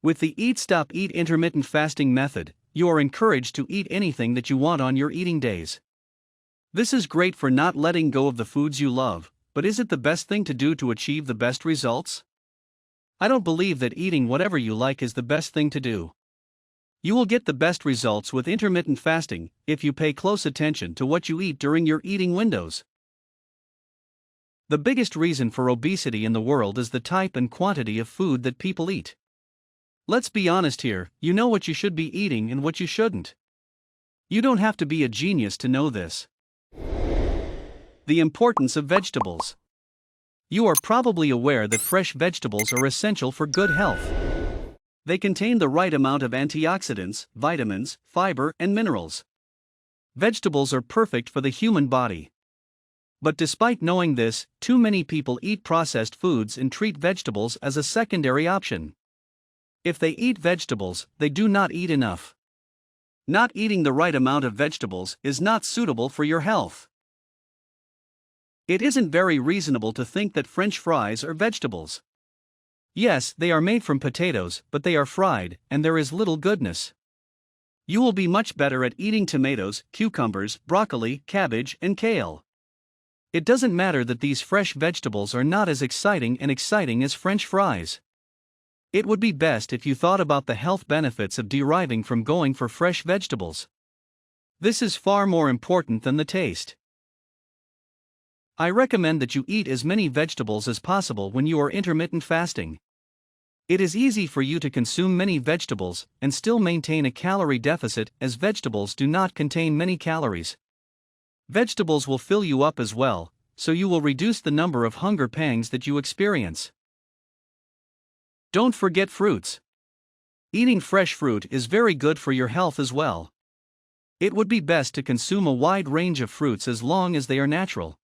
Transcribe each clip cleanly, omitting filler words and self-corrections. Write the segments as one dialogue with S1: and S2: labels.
S1: With the Eat Stop Eat intermittent fasting method, you are encouraged to eat anything that you want on your eating days. This is great for not letting go of the foods you love, but is it the best thing to do to achieve the best results? I don't believe that eating whatever you like is the best thing to do. You will get the best results with intermittent fasting if you pay close attention to what you eat during your eating windows. The biggest reason for obesity in the world is the type and quantity of food that people eat. Let's be honest here, you know what you should be eating and what you shouldn't. You don't have to be a genius to know this. The importance of vegetables. You are probably aware that fresh vegetables are essential for good health. They contain the right amount of antioxidants, vitamins, fiber, and minerals. Vegetables are perfect for the human body. But despite knowing this, too many people eat processed foods and treat vegetables as a secondary option. If they eat vegetables, they do not eat enough. Not eating the right amount of vegetables is not suitable for your health. It isn't very reasonable to think that French fries are vegetables. Yes, they are made from potatoes, but they are fried, and there is little goodness. You will be much better at eating tomatoes, cucumbers, broccoli, cabbage, and kale. It doesn't matter that these fresh vegetables are not as exciting as French fries. It would be best if you thought about the health benefits of deriving from going for fresh vegetables. This is far more important than the taste. I recommend that you eat as many vegetables as possible when you are intermittent fasting. It is easy for you to consume many vegetables and still maintain a calorie deficit, as vegetables do not contain many calories. Vegetables will fill you up as well, so you will reduce the number of hunger pangs that you experience. Don't forget fruits. Eating fresh fruit is very good for your health as well. It would be best to consume a wide range of fruits as long as they are natural.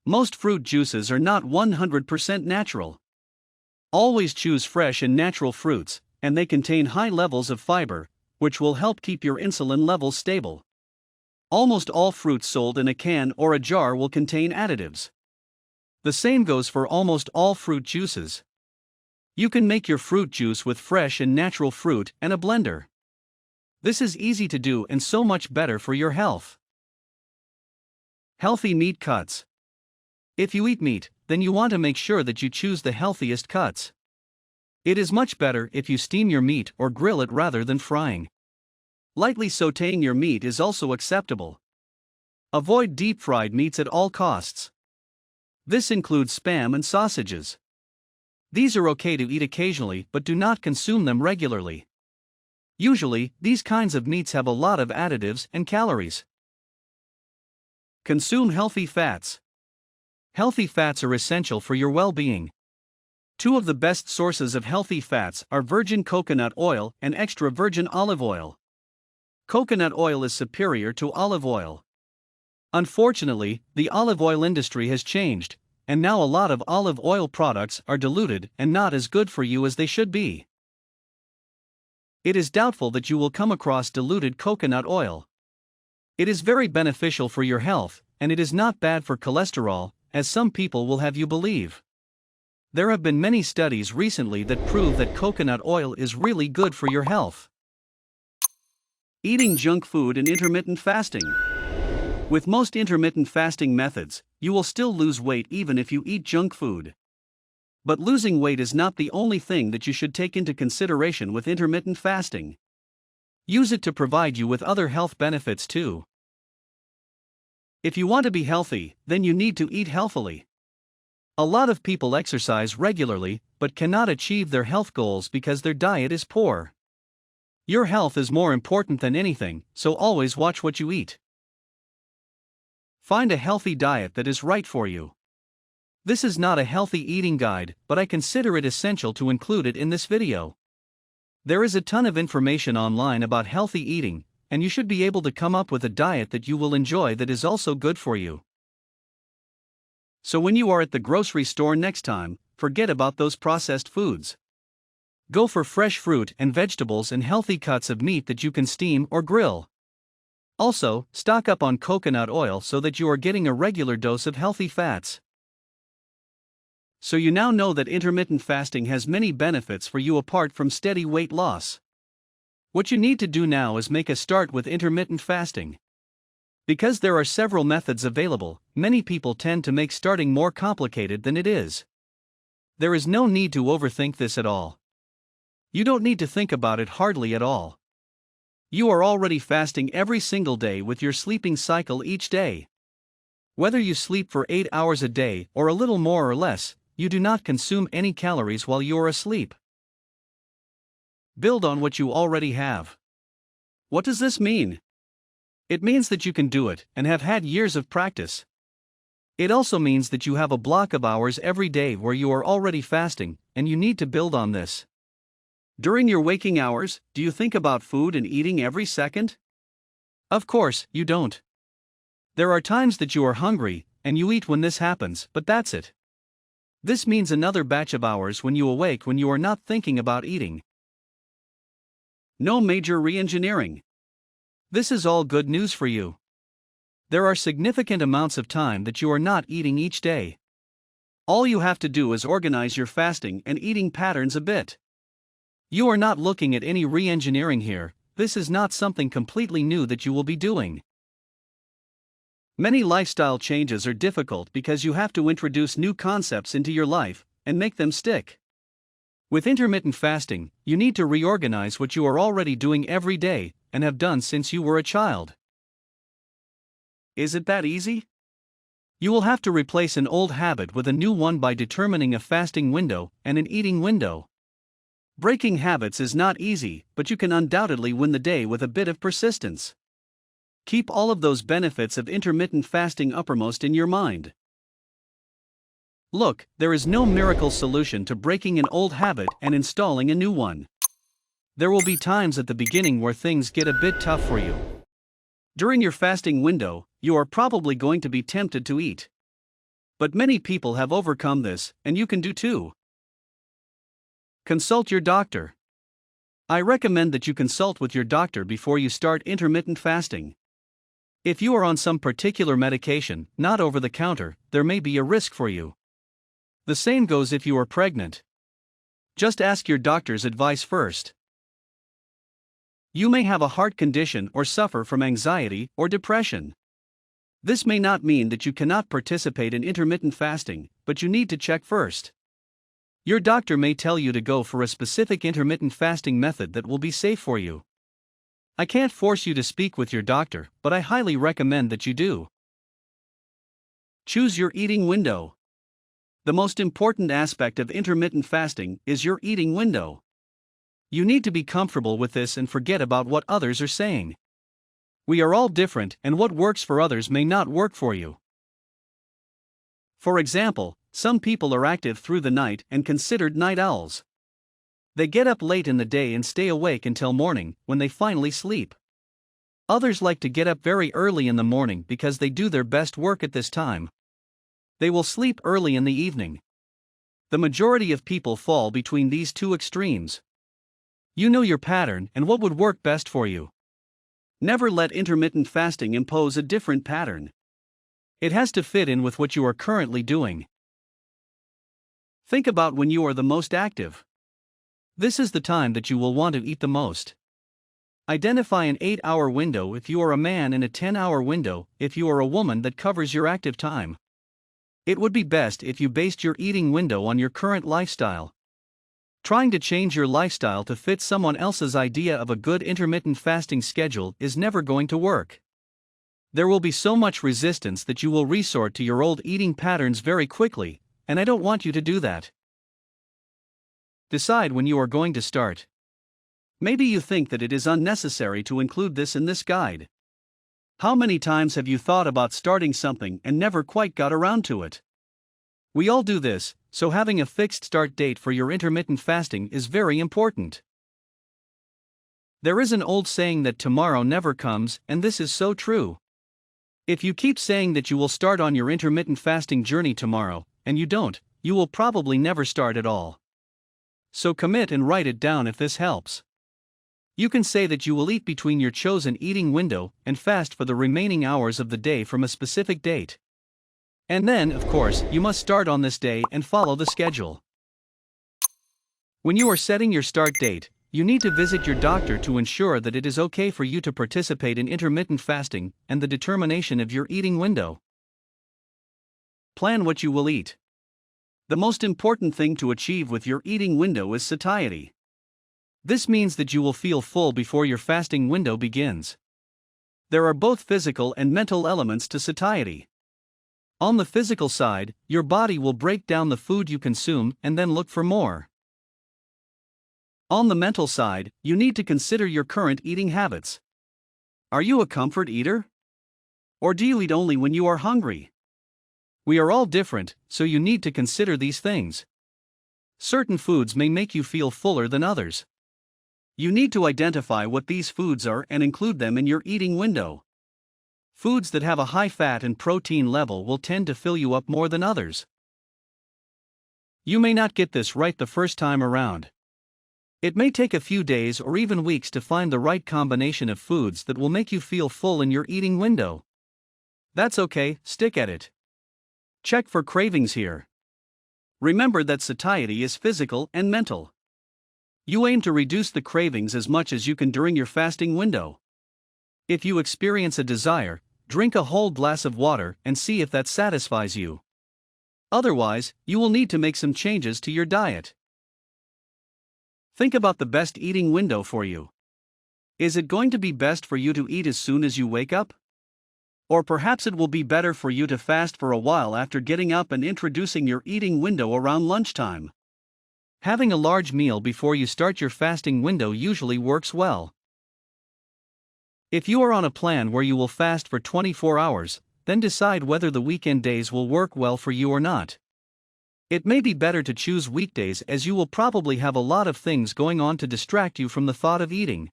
S1: Most fruit juices are not 100% natural. Always choose fresh and natural fruits, and they contain high levels of fiber, which will help keep your insulin levels stable. Almost all fruits sold in a can or a jar will contain additives. The same goes for almost all fruit juices. You can make your fruit juice with fresh and natural fruit and a blender. This is easy to do and so much better for your health. Healthy meat cuts. If you eat meat, then you want to make sure that you choose the healthiest cuts. It is much better if you steam your meat or grill it rather than frying. Lightly sautéing your meat is also acceptable. Avoid deep-fried meats at all costs. This includes Spam and sausages. These are okay to eat occasionally, but do not consume them regularly. Usually, these kinds of meats have a lot of additives and calories. Consume healthy fats. Healthy fats are essential for your well-being. Two of the best sources of healthy fats are virgin coconut oil and extra virgin olive oil. Coconut oil is superior to olive oil. Unfortunately, the olive oil industry has changed, and now a lot of olive oil products are diluted and not as good for you as they should be. It is doubtful that you will come across diluted coconut oil. It is very beneficial for your health, and it is not bad for cholesterol, as some people will have you believe. There have been many studies recently that prove that coconut oil is really good for your health. Eating junk food and intermittent fasting. With most intermittent fasting methods, you will still lose weight even if you eat junk food. But losing weight is not the only thing that you should take into consideration with intermittent fasting. Use it to provide you with other health benefits too. If you want to be healthy, then you need to eat healthily. A lot of people exercise regularly, but cannot achieve their health goals because their diet is poor. Your health is more important than anything, so always watch what you eat. Find a healthy diet that is right for you. This is not a healthy eating guide, but I consider it essential to include it in this video. There is a ton of information online about healthy eating, and you should be able to come up with a diet that you will enjoy that is also good for you. So when you are at the grocery store next time, forget about those processed foods. Go for fresh fruit and vegetables and healthy cuts of meat that you can steam or grill. Also, stock up on coconut oil so that you are getting a regular dose of healthy fats. So you now know that intermittent fasting has many benefits for you apart from steady weight loss. What you need to do now is make a start with intermittent fasting. Because there are several methods available, many people tend to make starting more complicated than it is. There is no need to overthink this at all. You don't need to think about it hardly at all. You are already fasting every single day with your sleeping cycle each day. Whether you sleep for 8 hours a day or a little more or less, you do not consume any calories while you are asleep. Build on what you already have. What does this mean? It means that you can do it and have had years of practice. It also means that you have a block of hours every day where you are already fasting, and you need to build on this. During your waking hours, do you think about food and eating every second? Of course, you don't. There are times that you are hungry, and you eat when this happens, but that's it. This means another batch of hours when you awake when you are not thinking about eating. No major re-engineering. This is all good news for you. There are significant amounts of time that you are not eating each day. All you have to do is organize your fasting and eating patterns a bit. You are not looking at any re-engineering here. This is not something completely new that you will be doing. Many lifestyle changes are difficult because you have to introduce new concepts into your life and make them stick. With intermittent fasting, you need to reorganize what you are already doing every day and have done since you were a child. Is it that easy? You will have to replace an old habit with a new one by determining a fasting window and an eating window. Breaking habits is not easy, but you can undoubtedly win the day with a bit of persistence. Keep all of those benefits of intermittent fasting uppermost in your mind. Look, there is no miracle solution to breaking an old habit and installing a new one. There will be times at the beginning where things get a bit tough for you. During your fasting window, you are probably going to be tempted to eat. But many people have overcome this, and you can do too. Consult your doctor. I recommend that you consult with your doctor before you start intermittent fasting. If you are on some particular medication, not over the counter, there may be a risk for you. The same goes if you are pregnant. Just ask your doctor's advice first. You may have a heart condition or suffer from anxiety or depression. This may not mean that you cannot participate in intermittent fasting, but you need to check first. Your doctor may tell you to go for a specific intermittent fasting method that will be safe for you. I can't force you to speak with your doctor, but I highly recommend that you do. Choose your eating window. The most important aspect of intermittent fasting is your eating window. You need to be comfortable with this and forget about what others are saying. We are all different, and what works for others may not work for you. For example, some people are active through the night and considered night owls. They get up late in the day and stay awake until morning, when they finally sleep. Others like to get up very early in the morning because they do their best work at this time. They will sleep early in the evening. The majority of people fall between these two extremes. You know your pattern and what would work best for you. Never let intermittent fasting impose a different pattern. It has to fit in with what you are currently doing. Think about when you are the most active. This is the time that you will want to eat the most. Identify an 8-hour window if you are a man and a 10-hour window if you are a woman that covers your active time. It would be best if you based your eating window on your current lifestyle. Trying to change your lifestyle to fit someone else's idea of a good intermittent fasting schedule is never going to work. There will be so much resistance that you will resort to your old eating patterns very quickly, and I don't want you to do that. Decide when you are going to start. Maybe you think that it is unnecessary to include this in this guide. How many times have you thought about starting something and never quite got around to it? We all do this, so having a fixed start date for your intermittent fasting is very important. There is an old saying that tomorrow never comes, and this is so true. If you keep saying that you will start on your intermittent fasting journey tomorrow, and you don't, you will probably never start at all. So commit and write it down if this helps. You can say that you will eat between your chosen eating window and fast for the remaining hours of the day from a specific date. And then, of course, you must start on this day and follow the schedule. When you are setting your start date, you need to visit your doctor to ensure that it is okay for you to participate in intermittent fasting and the determination of your eating window. Plan what you will eat. The most important thing to achieve with your eating window is satiety. This means that you will feel full before your fasting window begins. There are both physical and mental elements to satiety. On the physical side, your body will break down the food you consume and then look for more. On the mental side, you need to consider your current eating habits. Are you a comfort eater? Or do you eat only when you are hungry? We are all different, so you need to consider these things. Certain foods may make you feel fuller than others. You need to identify what these foods are and include them in your eating window. Foods that have a high fat and protein level will tend to fill you up more than others. You may not get this right the first time around. It may take a few days or even weeks to find the right combination of foods that will make you feel full in your eating window. That's okay, stick at it. Check for cravings here. Remember that satiety is physical and mental. You aim to reduce the cravings as much as you can during your fasting window. If you experience a desire, drink a whole glass of water and see if that satisfies you. Otherwise, you will need to make some changes to your diet. Think about the best eating window for you. Is it going to be best for you to eat as soon as you wake up? Or perhaps it will be better for you to fast for a while after getting up and introducing your eating window around lunchtime. Having a large meal before you start your fasting window usually works well. If you are on a plan where you will fast for 24 hours, then decide whether the weekend days will work well for you or not. It may be better to choose weekdays as you will probably have a lot of things going on to distract you from the thought of eating.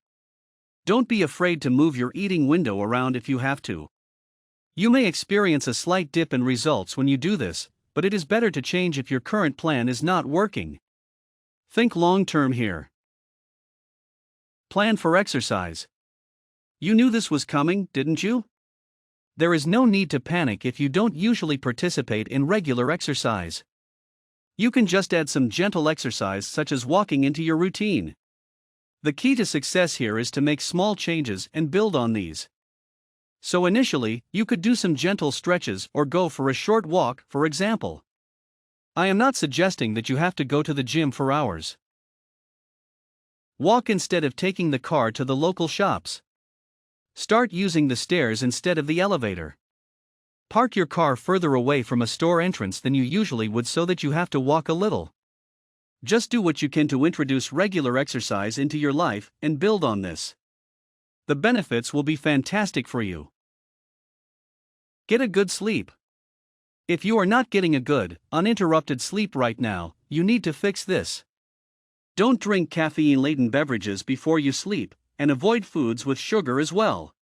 S1: Don't be afraid to move your eating window around if you have to. You may experience a slight dip in results when you do this, but it is better to change if your current plan is not working. Think long-term here. Plan for exercise. You knew this was coming, didn't you? There is no need to panic if you don't usually participate in regular exercise. You can just add some gentle exercise such as walking into your routine. The key to success here is to make small changes and build on these. So initially, you could do some gentle stretches or go for a short walk, for example. I am not suggesting that you have to go to the gym for hours. Walk instead of taking the car to the local shops. Start using the stairs instead of the elevator. Park your car further away from a store entrance than you usually would so that you have to walk a little. Just do what you can to introduce regular exercise into your life and build on this. The benefits will be fantastic for you. Get a good sleep. If you are not getting a good, uninterrupted sleep right now, you need to fix this. Don't drink caffeine-laden beverages before you sleep, and avoid foods with sugar as well.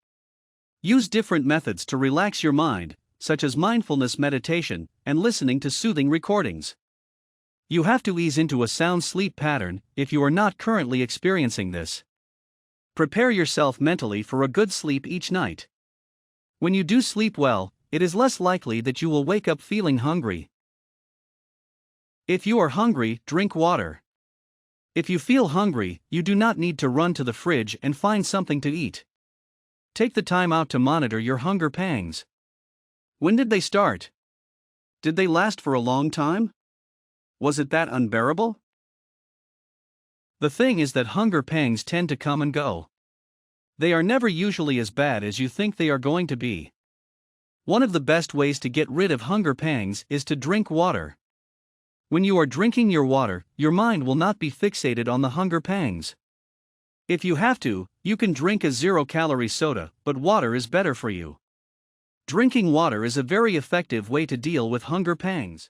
S1: Use different methods to relax your mind, such as mindfulness meditation and listening to soothing recordings. You have to ease into a sound sleep pattern if you are not currently experiencing this. Prepare yourself mentally for a good sleep each night. When you do sleep well, it is less likely that you will wake up feeling hungry. If you are hungry, drink water. If you feel hungry, you do not need to run to the fridge and find something to eat. Take the time out to monitor your hunger pangs. When did they start? Did they last for a long time? Was it that unbearable? The thing is that hunger pangs tend to come and go. They are never usually as bad as you think they are going to be. One of the best ways to get rid of hunger pangs is to drink water. When you are drinking your water, your mind will not be fixated on the hunger pangs. If you have to, you can drink a 0-calorie soda, but water is better for you. Drinking water is a very effective way to deal with hunger pangs.